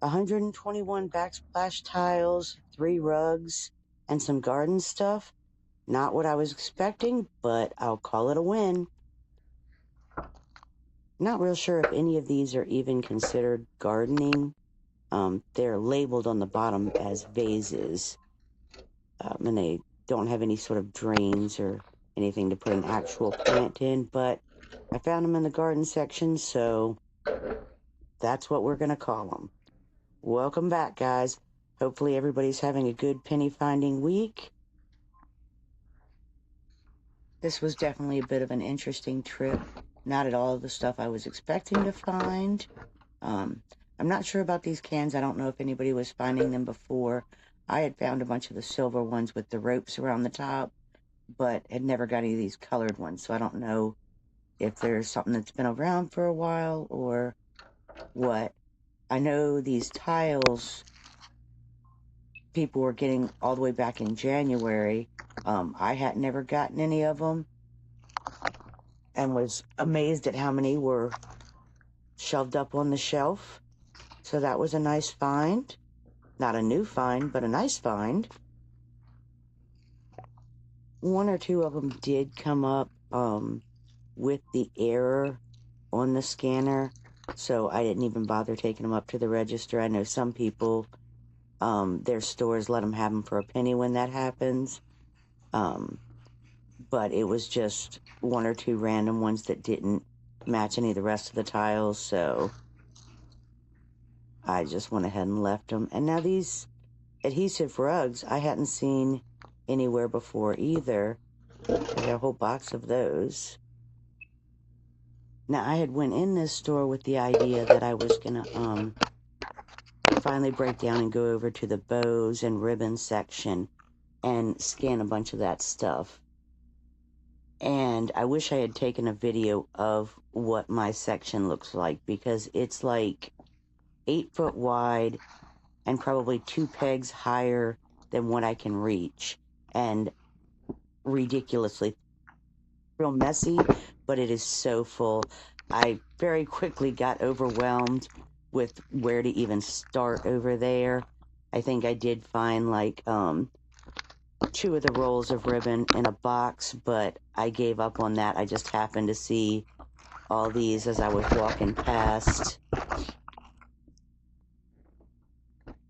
121 backsplash tiles, 3 rugs, and some garden stuff. Not what I was expecting, but I'll call it a win. Not real sure if any of these are even considered gardening. They're labeled on the bottom as vases, and they don't have any sort of drains or anything to put an actual plant in, but I found them in the garden section, so that's what we're going to call them. Welcome back, guys. Hopefully everybody's having a good penny finding week. This was definitely a bit of an interesting trip. Not at all the stuff I was expecting to find. I'm not sure about these cans. I don't know if anybody was finding them before. I had found a bunch of the silver ones with the ropes around the top, but had never got any of these colored ones, so I don't know if there's something that's been around for a while or what. I know these tiles people were getting all the way back in January. I had never gotten any of them and was amazed at how many were shoved up on the shelf. So that was a nice find. Not a new find, but a nice find. One or two of them did come up with the error on the scanner, so I didn't even bother taking them up to the register. I know some people, their stores let them have them for a penny when that happens, but it was just one or two random ones that didn't match any of the rest of the tiles, so I just went ahead and left them. And now these adhesive rugs I hadn't seen anywhere before either. I got a whole box of those. Now I had went in this store with the idea that I was gonna finally break down and go over to the bows and ribbon section and scan a bunch of that stuff. And I wish I had taken a video of what my section looks like, because it's like 8 foot wide and probably 2 pegs higher than what I can reach, and ridiculously real messy, but it is so full. I very quickly got overwhelmed with where to even start over there. I think I did find like 2 of the rolls of ribbon in a box, but I gave up on that. I just happened to see all these as I was walking past,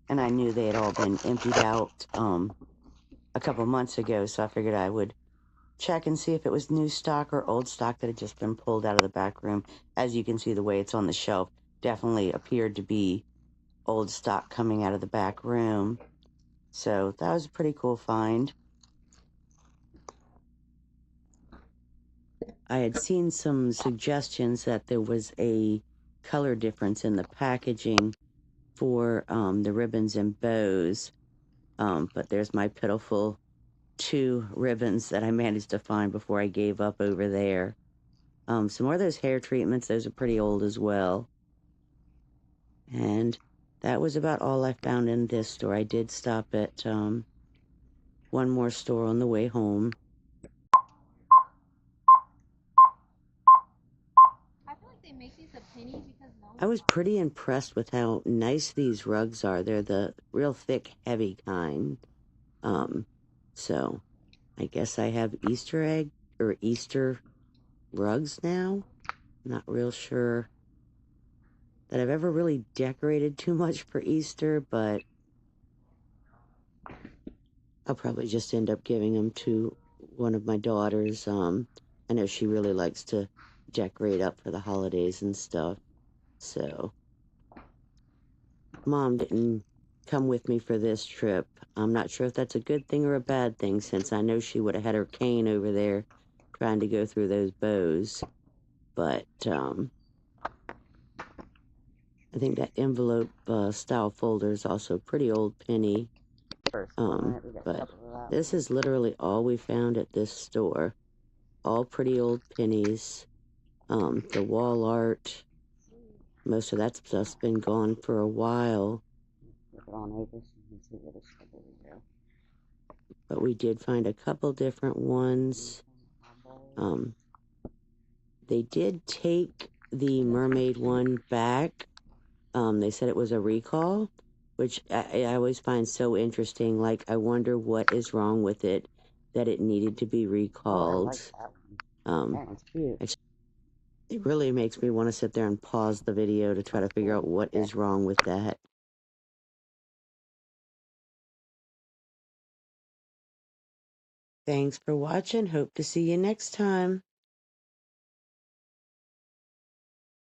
and I knew they had all been emptied out a couple months ago, so I figured I would check and see if it was new stock or old stock that had just been pulled out of the back room. As you can see, the way it's on the shelf definitely appeared to be old stock coming out of the back room. So that was a pretty cool find. I had seen some suggestions that there was a color difference in the packaging for the ribbons and bows, but there's my pitiful 2 ribbons that I managed to find before I gave up over there. Some more of those hair treatments, those are pretty old as well. And that was about all I found in this store. I did stop at one more store on the way home. I feel like they make these a penny because I was pretty impressed with how nice these rugs are. They're the real thick, heavy kind. So I guess I have Easter egg or Easter rugs now. Not real sure that I've ever really decorated too much for Easter, but I'll probably just end up giving them to one of my daughters. I know she really likes to decorate up for the holidays and stuff. So Mom didn't come with me for this trip. I'm not sure if that's a good thing or a bad thing, since I know she would have had her cane over there trying to go through those bows. But I think that envelope style folder is also pretty old penny. But this is literally all we found at this store. All pretty old pennies. The wall art, most of that stuff's been gone for a while. But we did find a couple different ones. They did take the mermaid one back, They said it was a recall, which I always find so interesting. Like, I wonder what is wrong with it that it needed to be recalled. Oh, I like that one. That one's cute. It really makes me want to sit there and pause the video to try to figure out what is wrong with that. Thanks for watching. Hope to see you next time.